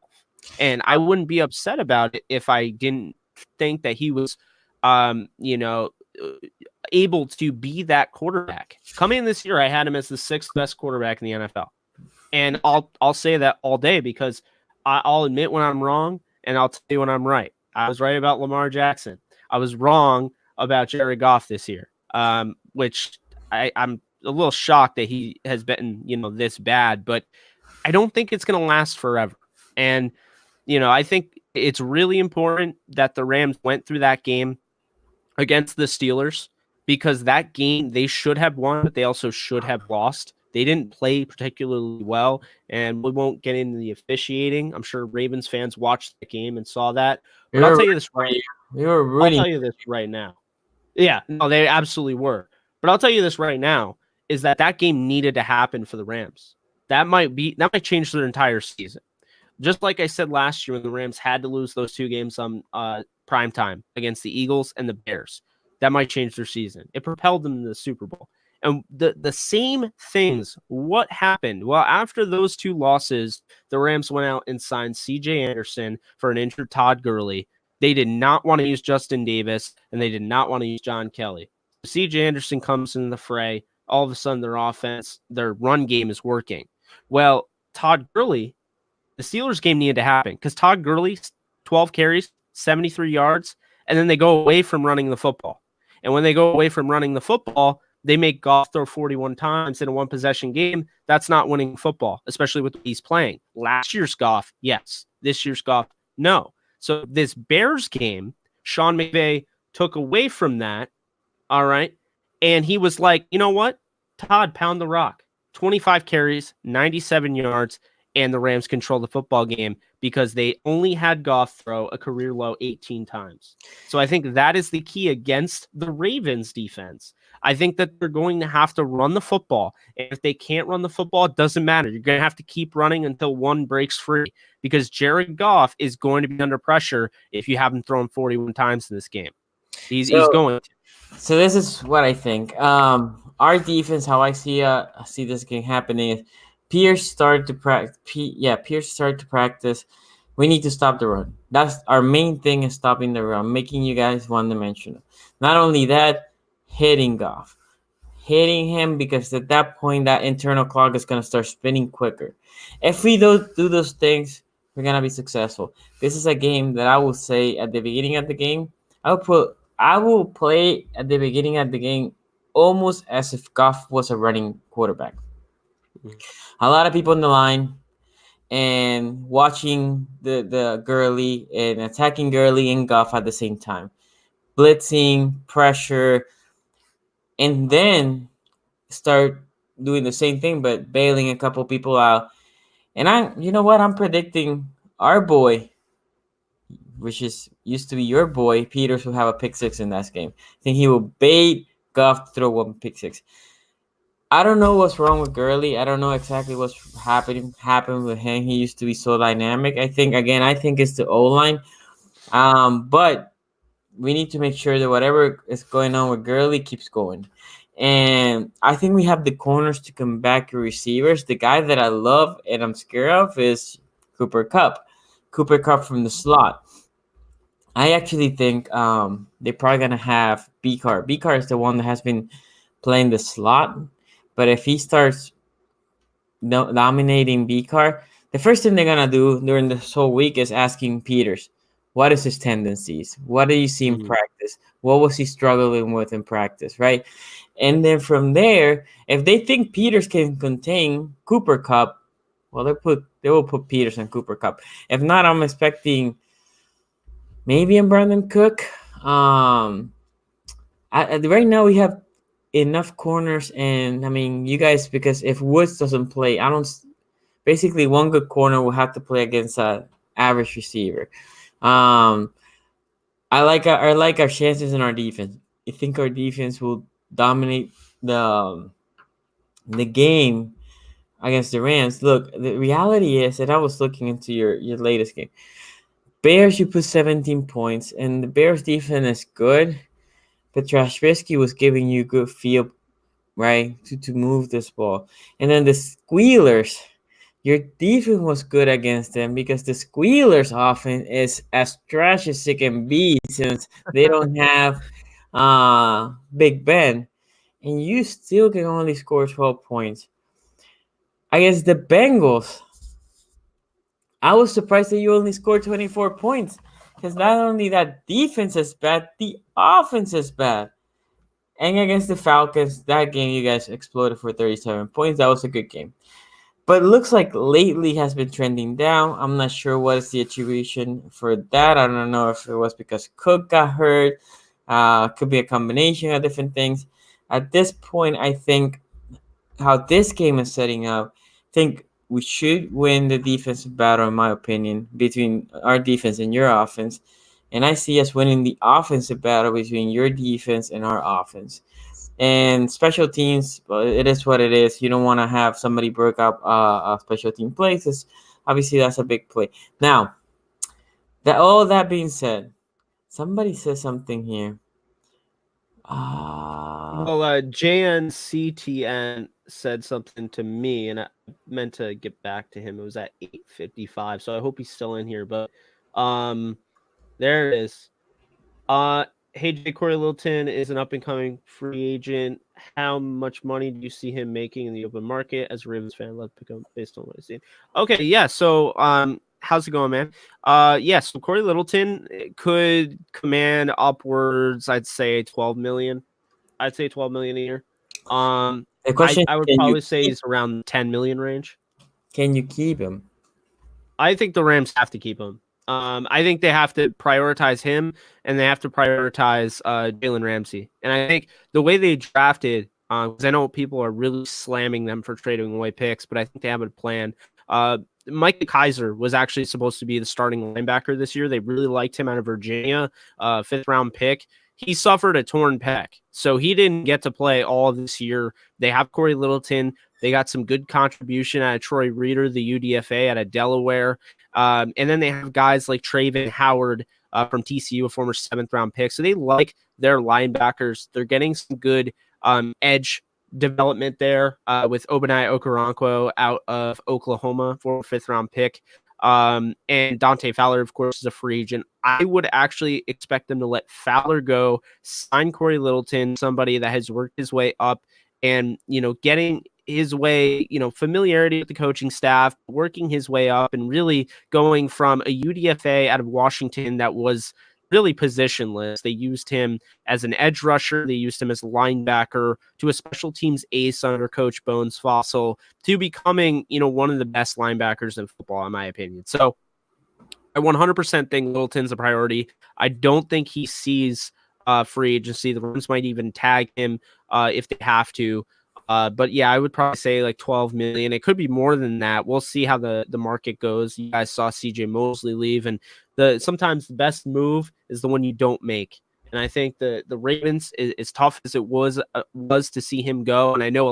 And I wouldn't be upset about it if I didn't think that he was, able to be that quarterback. Coming in this year, I had him as the 6th best quarterback in the NFL. And I'll say that all day, because I'll admit when I'm wrong, and I'll tell you when I'm right. I was right about Lamar Jackson. I was wrong about Jared Goff this year, which I'm a little shocked that he has been, this bad. But I don't think it's going to last forever. And, I think it's really important that the Rams went through that game against the Steelers, because that game they should have won, but they also should have lost. They didn't play particularly well, and we won't get into the officiating. I'm sure Ravens fans watched the game and saw that. But I'll tell you this right now. Yeah, no, they absolutely were. But I'll tell you this right now, is that game needed to happen for the Rams. That might change their entire season. Just like I said last year when the Rams had to lose those 2 games on prime time against the Eagles and the Bears. That might change their season. It propelled them to the Super Bowl. And the same things, what happened? Well, after those 2 losses, the Rams went out and signed CJ Anderson for an injured Todd Gurley. They did not want to use Justin Davis, and they did not want to use John Kelly. CJ Anderson comes in the fray. All of a sudden, their run game is working. Well, Todd Gurley, the Steelers game needed to happen because Todd Gurley, 12 carries, 73 yards, and then they go away from running the football. And when they go away from running the football, they make Goff throw 41 times in a 1-possession game. That's not winning football, especially with what he's playing. Last year's Goff, yes. This year's Goff, no. So this Bears game, Sean McVay took away from that, all right? And he was like, you know what? Todd, pound the rock. 25 carries, 97 yards, and the Rams control the football game because they only had Goff throw a career low 18 times. So I think that is the key against the Ravens defense. I think that they're going to have to run the football. And if they can't run the football, it doesn't matter. You're going to have to keep running until one breaks free because Jared Goff is going to be under pressure if you have him thrown 41 times in this game. He's going to. So this is what I think. Our defense, how I see this game happening is Pierce started to practice. Pierce started to practice. We need to stop the run. That's our main thing, is stopping the run, making you guys one-dimensional. Not only that, hitting Goff. Hitting him, because at that point, that internal clock is going to start spinning quicker. If we don't do those things, we're going to be successful. This is a game that I will say at the beginning of the game, I will play at the beginning of the game almost as if Goff was a running quarterback. Mhm. A lot of people in the line and watching the Gurley and attacking Gurley and Goff at the same time, blitzing, pressure, and then start doing the same thing but bailing a couple people out. And you know what? I'm predicting our boy, which is used to be your boy, Peters, will have a pick six in that game. I think he will bait Goff to throw one pick six. I don't know what's wrong with Gurley. I don't know exactly what's happened with him. He used to be so dynamic. I think it's the O line. But we need to make sure that whatever is going on with Gurley keeps going. And I think we have the corners to come back to receivers. The guy that I love and I'm scared of is Cooper Kupp. Cooper Kupp from the slot. I actually think they're probably gonna have B-Car. B-Car is the one that has been playing the slot, but if he starts dominating B-Car, the first thing they're gonna do during this whole week is asking Peters, what is his tendencies? What do you see in Mhm. practice? What was he struggling with in practice, right? And then from there, if they think Peters can contain Cooper Kupp, well, they will put Peters and Cooper Kupp. If not, I'm expecting maybe a Brandon Cook. Um, right now we have enough corners, and I mean, you guys, because if Woods doesn't play, I don't. Basically, one good corner will have to play against a average receiver. Um, I like our chances in our defense. I think our defense will dominate the game against the Rams. Look, the reality is that I was looking into your latest game. Bears, you put 17 points, and the Bears defense is good, but Trubisky was giving you good field, right, to move this ball. And then the Squealers, your defense was good against them because the Squealers offense is as trash as it can be since they don't have Big Ben, and you still can only score 12 points. Against the Bengals, I was surprised that you only scored 24 points because not only that defense is bad, the offense is bad. And against the Falcons, that game you guys exploded for 37 points. That was a good game. But it looks like lately has been trending down. I'm not sure what is the attribution for that. I don't know if it was because Cook got hurt. Could be a combination of different things. At this point, I think how this game is setting up, I think we should win the defensive battle, in my opinion, between our defense and your offense. And I see us winning the offensive battle between your defense and our offense. And special teams, well, it is what it is. You don't want to have somebody break up a special team play because obviously that's a big play. Now, that all that being said, somebody says something here. Uh, Well, JNCTN said something to me, and I meant to get back to him. It was at 8:55, so I hope he's still in here. But um, there it is. Hey, Jay, Corey Littleton is an up and coming free agent. How much money do you see him making in the open market? As a Ravens fan, let's pick up based on what I've seen. Okay, yeah. So, how's it going, man? Yeah. So Corey Littleton could command upwards, I'd say 12 million. I'd say 12 million a year. the question I is, would probably say he's around 10 million range. can you keep him? I think the Rams have to keep him. I think they have to prioritize him and they have to prioritize Jalen Ramsey. And I think the way they drafted, because I know people are really slamming them for trading away picks, but I think they have a plan. Micah Kaiser was actually supposed to be the starting linebacker this year. They really liked him out of Virginia, fifth round pick. He suffered a torn pec, so he didn't get to play all this year. They have Corey Littleton. They got some good contribution out of Troy Reader, the UDFA out of Delaware. And then they have guys like Traven Howard from TCU, a former seventh round pick. So they like their linebackers. They're getting some good edge development there with Obadiah Okoronkwo out of Oklahoma for a fifth round pick. And Dante Fowler, of course, is a free agent. I would actually expect them to let Fowler go, sign Corey Littleton, somebody that has worked his way up and, getting his way, familiarity with the coaching staff, working his way up and really going from a UDFA out of Washington that was really positionless. They used him as an edge rusher. They used him as a linebacker, to a special teams ace under Coach Bones Fossil, to becoming, one of the best linebackers in football, in my opinion. So I 100% think Littleton's a priority. I don't think he sees free agency. The Rams might even tag him if they have to. But yeah, I would probably say like 12 million. It could be more than that. We'll see how the market goes. You guys saw CJ Mosley leave, and sometimes the best move is the one you don't make. And I think the Ravens, as tough as it was to see him go, and I know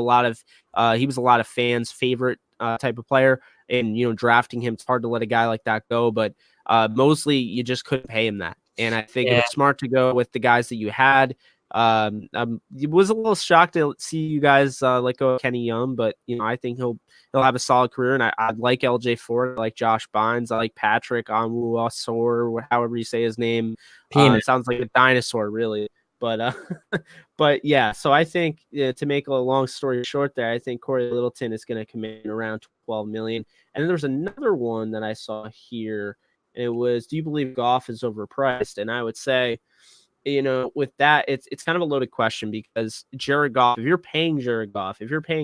he was a lot of fans' favorite type of player. And drafting him, it's hard to let a guy like that go. But Mosley, you just couldn't pay him that. And I think it was smart to go with the guys that you had. It was a little shocked to see you guys let go of Kenny Young, but I think he'll have a solid career. And I like LJ Ford, I like Josh Bynes, I like Patrick Onwuasor, however you say his name. It sounds like a dinosaur, really. But but yeah, so I think to make a long story short, there, I think Corey Littleton is going to come in around 12 million. And then there's another one that I saw here, and it was, do you believe Goff is overpriced? And I would say, with that, it's kind of a loaded question, because Jared Goff, if you're paying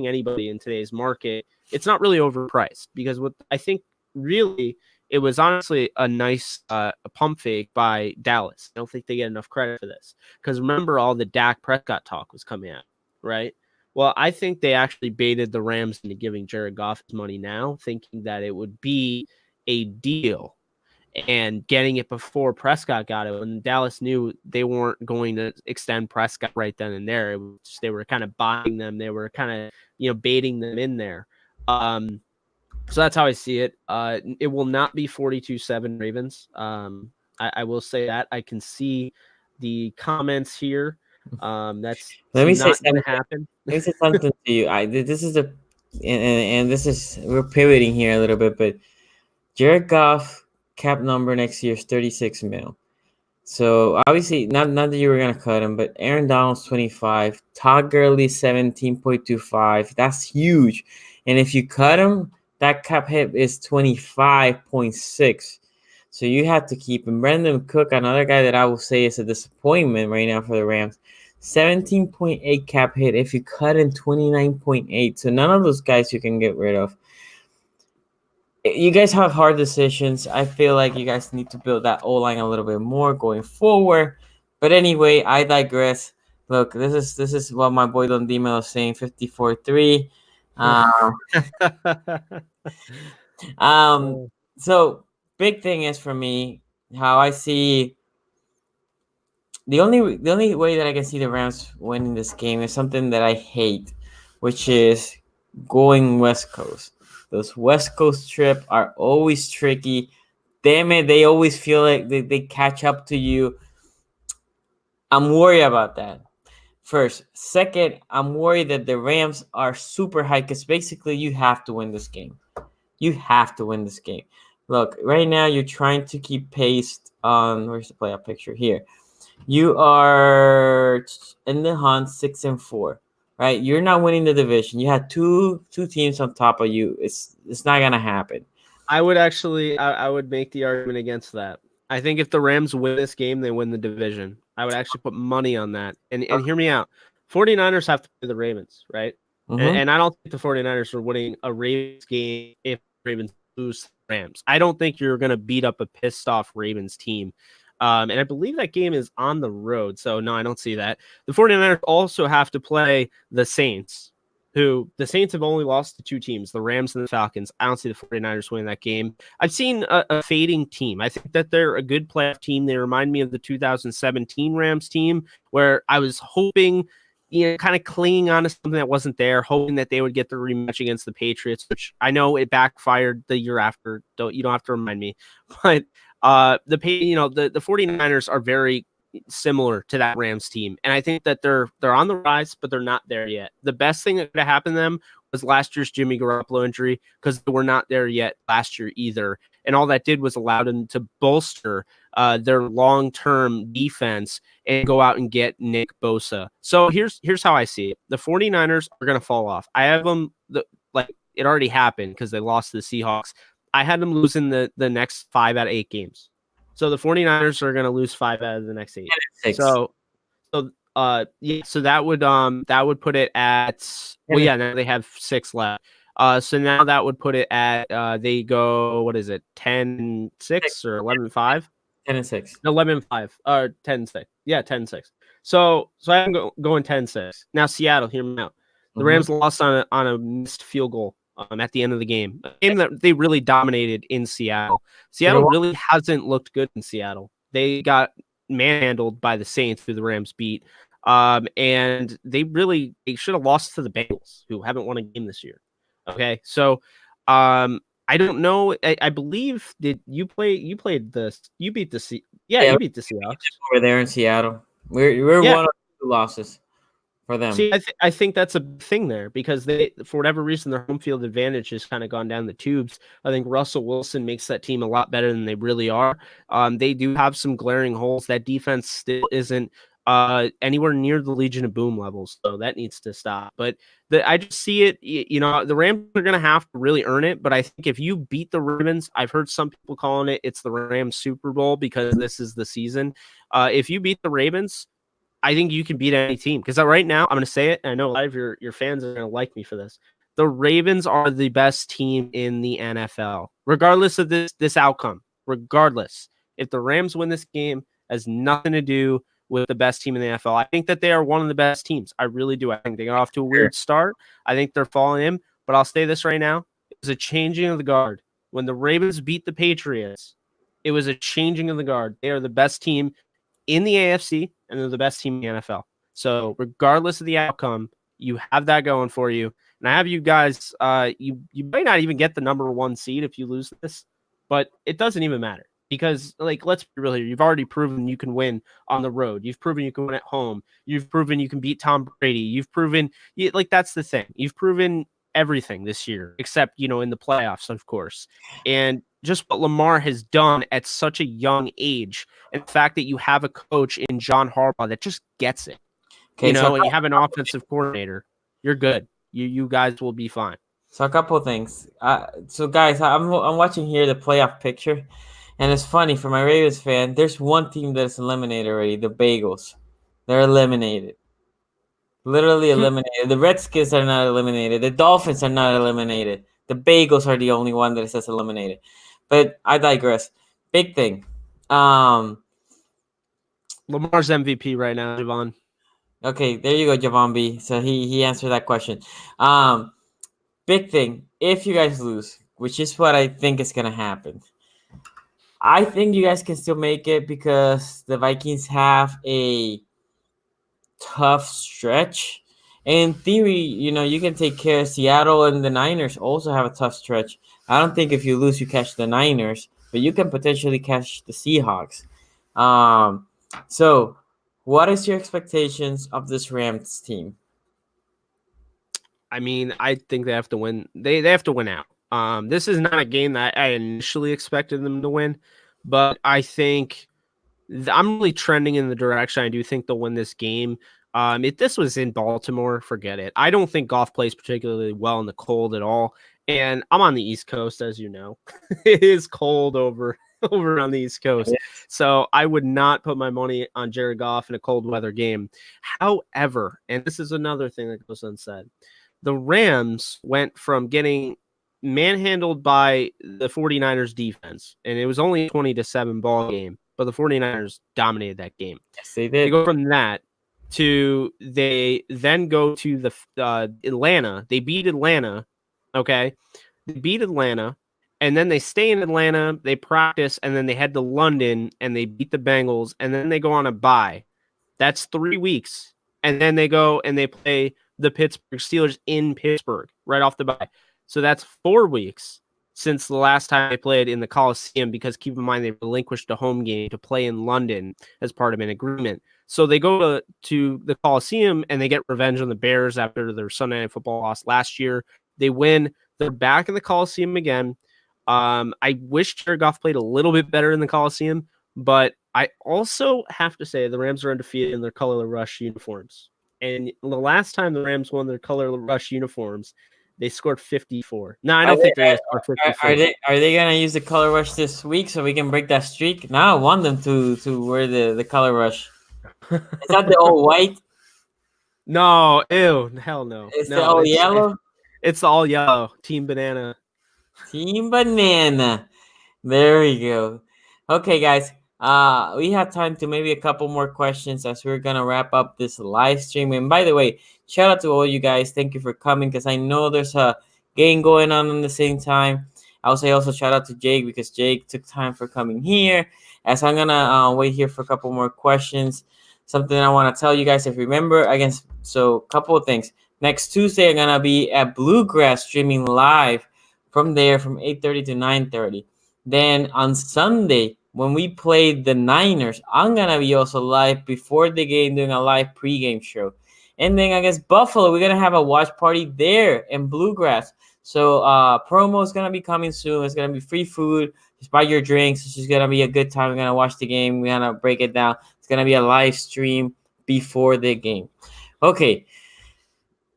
anybody in today's market, it's not really overpriced, because I think really it was honestly a nice a pump fake by Dallas. I don't think they get enough credit for this, because remember, all the Dak Prescott talk was coming out, right? Well, I think they actually baited the Rams into giving Jared Goff his money now, thinking that it would be a deal, and getting it before Prescott got it. And Dallas knew they weren't going to extend Prescott right then and there. They were kind of buying them. They were kind of, baiting them in there. So that's how I see it. It will not be 42-7 Ravens. I will say that. I can see the comments here. That's Let me not going to happen. Let me say something to you. This is and this is, we're pivoting here a little bit, but Jared Goff cap number next year is 36 mil. So obviously, not that you were gonna cut him, but Aaron Donald's 25, Todd Gurley 17.25. That's huge. And if you cut him, that cap hit is 25.6. So you have to keep him. Brandon Cook, another guy that I will say is a disappointment right now for the Rams. 17.8 cap hit. If you cut him, 29.8. So none of those guys you can get rid of. You guys have hard decisions. I feel like you guys need to build that O-line a little bit more going forward. But anyway, I digress. Look, this is what my boy Don Dima is saying, 54-3. So big thing is for me, how I see the only way that I can see the Rams winning this game is something that I hate, which is going West Coast. Those West Coast trips are always tricky. Damn it, they always feel like they catch up to you. I'm worried about that. First. Second, I'm worried that the Rams are super high, because basically you have to win this game. You have to win this game. Look, right now you're trying to keep pace on, where's the playoff picture? Here. You are in the hunt 6-4. Right, you're not winning the division. You had two teams on top of you. It's not gonna happen. I would I would make the argument against that. I think if the Rams win this game, they win the division. I would actually put money on that. And hear me out. 49ers have to play the Ravens, right? Mm-hmm. And I don't think the 49ers are winning a Ravens game if Ravens lose the Rams. I don't think you're going to beat up a pissed off Ravens team. And I believe that game is on the road. So, no, I don't see that. The 49ers also have to play the Saints, who the Saints have only lost to two teams, the Rams and the Falcons. I don't see the 49ers winning that game. I've seen a fading team. I think that they're a good playoff team. They remind me of the 2017 Rams team, where I was hoping, kind of clinging on to something that wasn't there, hoping that they would get the rematch against the Patriots, which I know it backfired the year after. You don't have to remind me. But the 49ers are very similar to that Rams team, and I think that they're on the rise, but they're not there yet. The best thing that could have happened to them was last year's Jimmy Garoppolo injury, because they were not there yet last year either, and all that did was allow them to bolster their long-term defense and go out and get Nick Bosa. So here's how I see it. The 49ers are going to fall off. I have them it already happened because they lost to the Seahawks. I had them losing the next 5 out of 8 games. So the 49ers are going to lose 5 out of the next 8. 6. So that would put it at now they have 6 left. So now that would put it at they go, what is it, 10-6 or 11-5? 10-6. 11-5 or 10-6. Yeah, 10-6. So I'm going 10-6. Now Seattle, hear me out. The Rams lost on a missed field goal at the end of the game. A game that they really dominated in Seattle. Seattle really hasn't looked good in Seattle. They got manhandled by the Saints, who the Rams beat. And they should have lost to the Bengals, who haven't won a game this year. Okay, so I don't know. I believe you beat the Seahawks over there in Seattle. We're one of 2 losses for them. See, I think that's a thing there because they, for whatever reason, their home field advantage has kind of gone down the tubes. I think Russell Wilson makes that team a lot better than they really are. They do have some glaring holes. That defense still isn't anywhere near the Legion of Boom levels, so that needs to stop. But I just see it. The Rams are going to have to really earn it. But I think if you beat the Ravens, I've heard some people calling it's the Rams Super Bowl because this is the season. If you beat the Ravens, I think you can beat any team because right now I'm going to say it. And I know a lot of your fans are going to like me for this. The Ravens are the best team in the NFL, regardless of this outcome. Regardless, if the Rams win this game, has nothing to do with the best team in the NFL. I think that they are one of the best teams. I really do. I think they got off to a weird start. I think they're falling in. But I'll say this right now: it was a changing of the guard. When the Ravens beat the Patriots, it was a changing of the guard. They are the best team in the AFC, and they're the best team in the NFL. So regardless of the outcome, you have that going for you. And I have you guys, you might not even get the number 1 seed if you lose this, but it doesn't even matter because, let's be real here. You've already proven you can win on the road. You've proven you can win at home. You've proven you can beat Tom Brady. You've proven, that's the thing. You've proven everything this year, except, in the playoffs, of course. And just what Lamar has done at such a young age, and the fact that you have a coach in John Harbaugh that just gets it, and you have an offensive coordinator, you're good. You guys will be fine. So a couple of things. So guys, I'm watching here the playoff picture, and it's funny for my Ravens fan. There's one team that's eliminated already, the Bagels. They're eliminated. Literally eliminated. The Redskins are not eliminated. The Dolphins are not eliminated. The Bagels are the only one that says eliminated. But I digress. Big thing. Lamar's MVP right now, Javon. Okay, there you go, Javon B. So he answered that question. Big thing. If you guys lose, which is what I think is gonna happen, I think you guys can still make it because the Vikings have a tough stretch. In theory, you can take care of Seattle, and the Niners also have a tough stretch. I don't think if you lose, you catch the Niners, but you can potentially catch the Seahawks. So what is your expectations of this Rams team? I mean, I think they have to win. They have to win out. This is not a game that I initially expected them to win, but I think I'm really trending in the direction. I do think they'll win this game. If this was in Baltimore, forget it. I don't think Goff plays particularly well in the cold at all. And I'm on the East Coast, as you know. It is cold over on the East Coast. So I would not put my money on Jared Goff in a cold weather game. However, and this is another thing that goes unsaid, the Rams went from getting manhandled by the 49ers defense, and it was only a 20-7 ball game, but the 49ers dominated that game. Yes, they did. They go from that to they then go to the Atlanta. They beat Atlanta. Okay. They beat Atlanta, and then they stay in Atlanta. They practice, and then they head to London, and they beat the Bengals, and then they go on a bye. That's 3 weeks. And then they go and they play the Pittsburgh Steelers in Pittsburgh right off the bye. So that's 4 weeks since the last time they played in the Coliseum, because keep in mind they relinquished a home game to play in London as part of an agreement. So they go to the Coliseum and they get revenge on the Bears after their Sunday Night Football loss last year. They win. They're back in the Coliseum again. I wish Jared Goff played a little bit better in the Coliseum, but I also have to say the Rams are undefeated in their Color Rush uniforms. And the last time the Rams won their Color Rush uniforms, They scored 54. No, I Are don't they think they're going to score are 54. they gonna use the color rush this week so we can break that streak? Now I want them to wear the color rush. Is that the all white? No, ew, hell no. Is the No, all yellow? it's all yellow. Team Banana. Team Banana. There we go. Okay, guys. We have time to maybe a couple more questions as we're gonna wrap up this live stream. And by the way, shout out to all you guys. Thank you for coming because I know there's a game going on the same time. I'll say also shout out to Jake because Jake took time for coming here. As I'm gonna wait here for a couple more questions. Something I want to tell you guys if you remember against so couple of things. Next Tuesday I'm gonna be at Bluegrass streaming live from there from 8:30 to 9:30. Then on Sunday, when we play the Niners, I'm going to be also live before the game doing a live pregame show. And then against Buffalo, we're going to have a watch party there in Bluegrass. So promo is going to be coming soon. It's going to be free food. Just buy your drinks. It's just going to be a good time. We're going to watch the game. We're going to break it down. It's going to be a live stream before the game. Okay.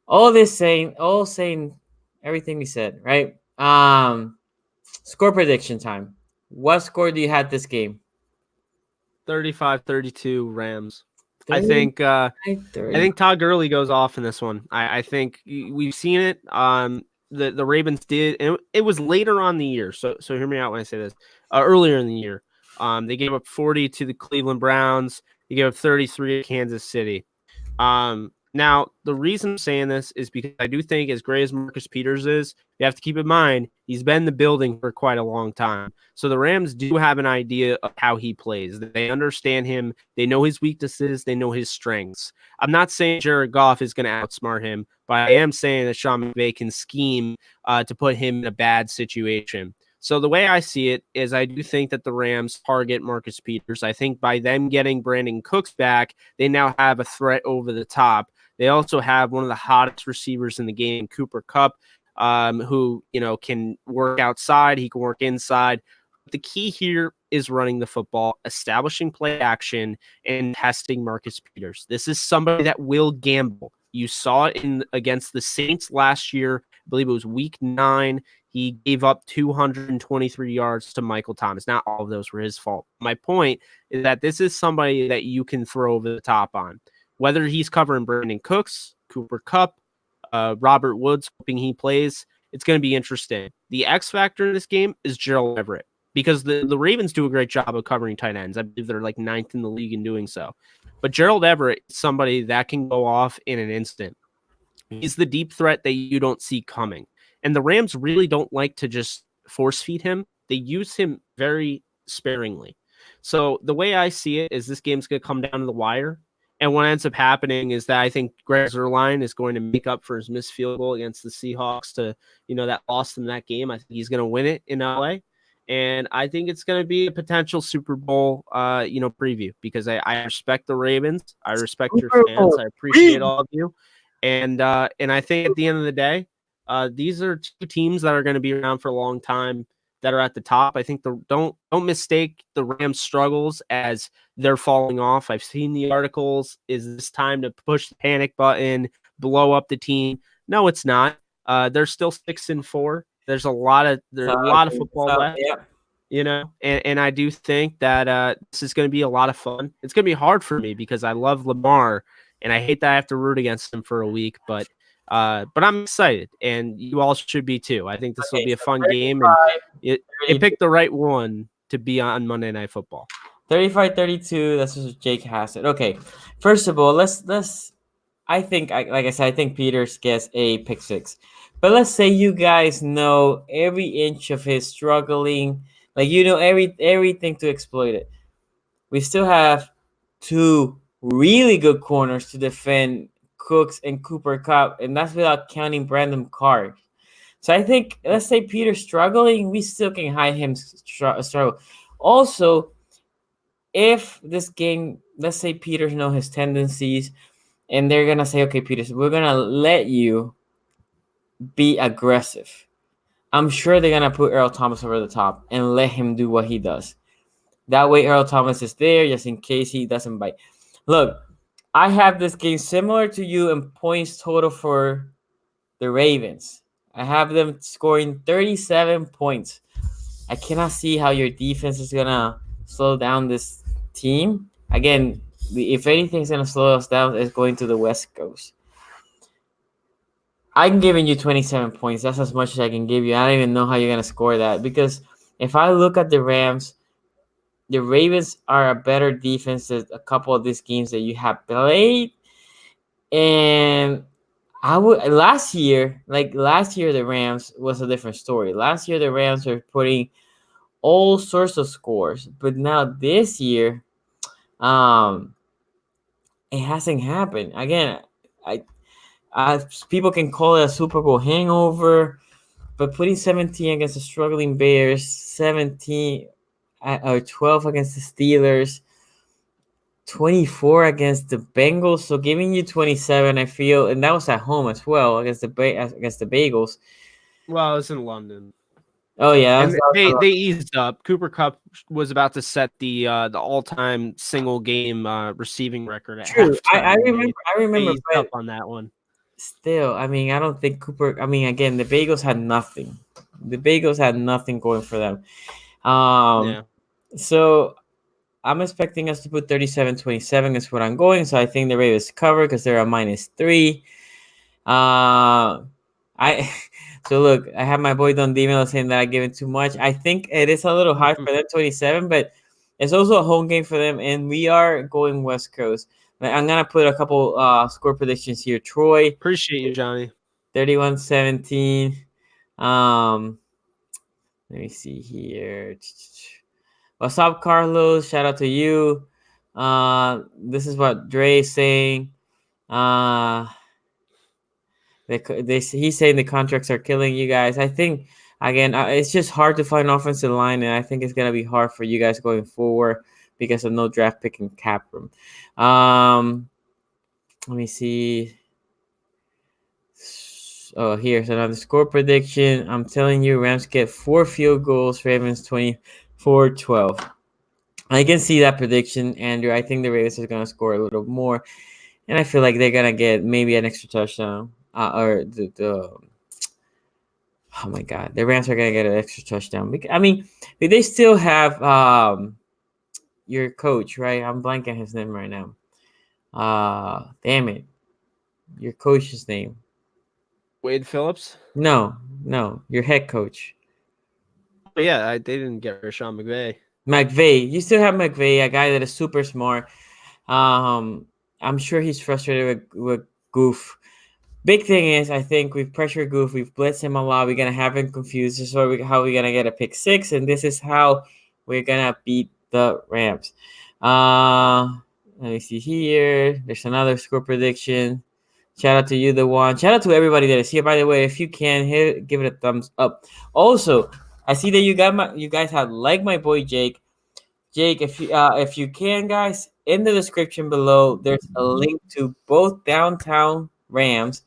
All saying everything we said, right? Score prediction time. What score do you have this game? 35-32 Rams. 30, I think Todd Gurley goes off in this one. I think we've seen it. The Ravens did, and it was later on the year. So hear me out when I say this. Earlier in the year, they gave up 40 to the Cleveland Browns. They gave up 33 to Kansas City. Now, the reason I'm saying this is because I do think, as great as Marcus Peters is, you have to keep in mind he's been in the building for quite a long time. So the Rams do have an idea of how he plays. They understand him. They know his weaknesses. They know his strengths. I'm not saying Jared Goff is going to outsmart him, but I am saying that Sean McVay can scheme to put him in a bad situation. So the way I see it is I do think that the Rams target Marcus Peters. I think by them getting Brandon Cooks back, they now have a threat over the top. They also have one of the hottest receivers in the game, Cooper Kupp, who can work outside. He can work inside. The key here is running the football, establishing play action, and testing Marcus Peters. This is somebody that will gamble. You saw it against the Saints last year. I believe it was week 9. He gave up 223 yards to Michael Thomas. Not all of those were his fault. My point is that this is somebody that you can throw over the top on. Whether he's covering Brandon Cooks, Cooper Kupp, Robert Woods, hoping he plays, it's going to be interesting. The X factor in this game is Gerald Everett because the Ravens do a great job of covering tight ends. I believe they're like 9th in the league in doing so. But Gerald Everett is somebody that can go off in an instant. He's the deep threat that you don't see coming. And the Rams really don't like to just force feed him. They use him very sparingly. So the way I see it is this game's going to come down to the wire. And what ends up happening is that I think Greg Zuerlein is going to make up for his missed field goal against the Seahawks that lost him that game. I think he's going to win it in LA. And I think it's going to be a potential Super Bowl, preview because I respect the Ravens. I respect your fans. I appreciate all of you. And I think at the end of the day, these are two teams that are going to be around for a long time that are at the top. I think don't mistake the Rams' struggles as they're falling off. I've seen the articles. Is this time to push the panic button, blow up the team? No, it's not. They're still 6-4. There's a lot of football left. Yeah. And I do think that this is going to be a lot of fun. It's going to be hard for me because I love Lamar and I hate that I have to root against him for a week, but I'm excited, and you all should be too. I think this will be a fun game, and you picked the right one to be on Monday Night Football. 35-32. That's what Jake has it. Okay, first of all, let's. I think, like I said, I think Peters gets a pick 6, but let's say you guys know every inch of his struggling, like everything to exploit it. We still have 2 really good corners to defend Cooks and Cooper Kupp, and that's without counting Brandon Carr. So I think, let's say Peter's struggling, we still can hide him struggle. Also, if this game, let's say Peters know his tendencies, and they're going to say, okay, Peters, we're going to let you be aggressive. I'm sure they're going to put Earl Thomas over the top and let him do what he does. That way Earl Thomas is there just in case he doesn't bite. Look, I have this game similar to you in points total for the Ravens. I have them scoring 37 points. I cannot see how your defense is gonna slow down this team. Again, if anything's gonna slow us down, it's going to the West Coast. I'm giving you 27 points. That's as much as I can give you. I don't even know how you're gonna score that because if I look at the Rams, the Ravens are a better defense than a couple of these games that you have played. And I would last year, the Rams was a different story. Last year the Rams were putting all sorts of scores, but now this year, um, it hasn't happened. Again, I, people can call it a Super Bowl hangover, but putting 17 against the struggling Bears, 17 or 12 against the Steelers, 24 against the Bengals. So giving you 27, I feel, and that was at home as well against the Bagels. Well, it's in London. Oh yeah, and they eased up. Cooper Kupp was about to set the all-time single game receiving record at true. halftime. I remember. They eased up on that one. Still, I mean, I don't think Cooper. I mean, again, the Bagels had nothing. The Bagels had nothing going for them. Yeah. So I'm expecting us to put 37-27 is what I'm going. So I think the Ravens cover because they're a -3. So look, I have my boy Don Dimelo saying that I give it too much. I think it is a little high for them, 27, but it's also a home game for them, and we are going West Coast. I'm gonna put a couple score predictions here. Troy, appreciate you, Johnny. 31-17. Let me see here. What's up, Carlos? Shout out to you. This is what Dre is saying. He's saying the contracts are killing you guys. I think, again, it's just hard to find offensive line, and I think it's going to be hard for you guys going forward because of no draft pick and cap room. Let me see. Oh, here's another score prediction. I'm telling you, Rams get 4 field goals, Ravens 24-12. I can see that prediction, Andrew. I think the Ravens are going to score a little more, and I feel like they're going to get maybe an extra touchdown. Oh my God, the Rams are gonna get an extra touchdown. I mean, they still have your coach, right? I'm blanking his name right now. Damn it, your coach's name. Wade Phillips? No, your head coach. But yeah, they didn't get Rashawn McVay. You still have McVay, a guy that is super smart. I'm sure he's frustrated with Goff. Big thing is, I think we've pressured Goof. We've blitzed him a lot. We're going to have him confused. This is how we're going to get a pick 6, and this is how we're going to beat the Rams. Let me see here. There's another score prediction. Shout out to you, the one. Shout out to everybody that is here. By the way, if you can, give it a thumbs up. Also, I see that you guys have liked my boy Jake. Jake, if you can, guys, in the description below, there's a link to both Downtown Rams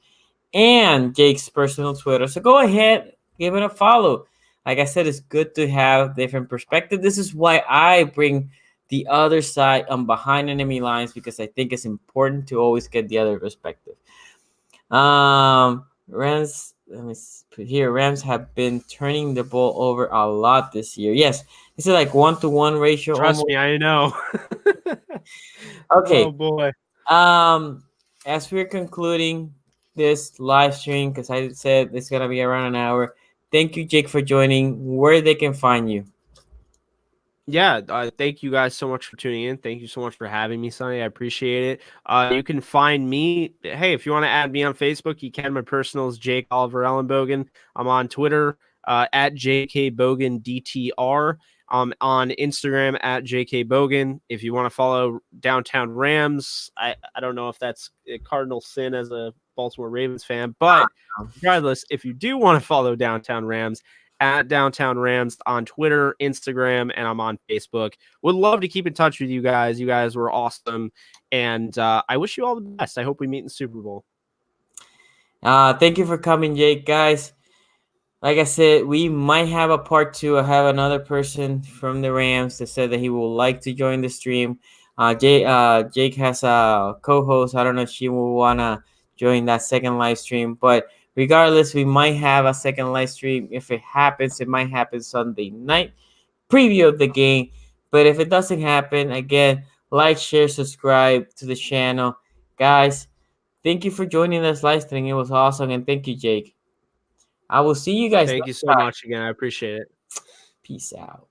and Jake's personal Twitter. So go ahead, give it a follow. Like I said, it's good to have different perspective. This is why I bring the other side on behind enemy lines, because I think it's important to always get the other perspective. Rams, let me put here. Rams have been turning the ball over a lot this year. Yes, this is like 1-to-1 ratio. Trust me, I know. Okay. Oh boy. As we're concluding this live stream, because I said it's gonna be around an hour. Thank you, Jake, for joining. Where they can find you? Yeah, thank you guys so much for tuning in. Thank you so much for having me, Sonny. I appreciate it. You can find me. Hey, if you want to add me on Facebook, you can. My personal is Jake Oliver Ellenbogen. I'm on Twitter at JKBoganDTR. On Instagram at JKBogan. If you want to follow Downtown Rams, I don't know if that's a cardinal sin as a Baltimore Ravens fan, but regardless, if you do want to follow Downtown Rams, at Downtown Rams on Twitter, Instagram, and I'm on Facebook. Would love to keep in touch with you guys. You guys were awesome, and I wish you all the best. I hope we meet in the Super Bowl. Thank you for coming, Jake. Guys, like I said, we might have a part 2. I have another person from the Rams that said that he would like to join the stream. Jake has a co-host. I don't know if she will want to join that second live stream, but Regardless, we might have a second live stream. If it happens, it might happen Sunday night. Preview of the game. But if it doesn't happen, again, like, share, subscribe to the channel. Guys, thank you for joining us live stream. It was awesome. And thank you, Jake. I will see you guys Thank you next so time. much again. I appreciate it. Peace out.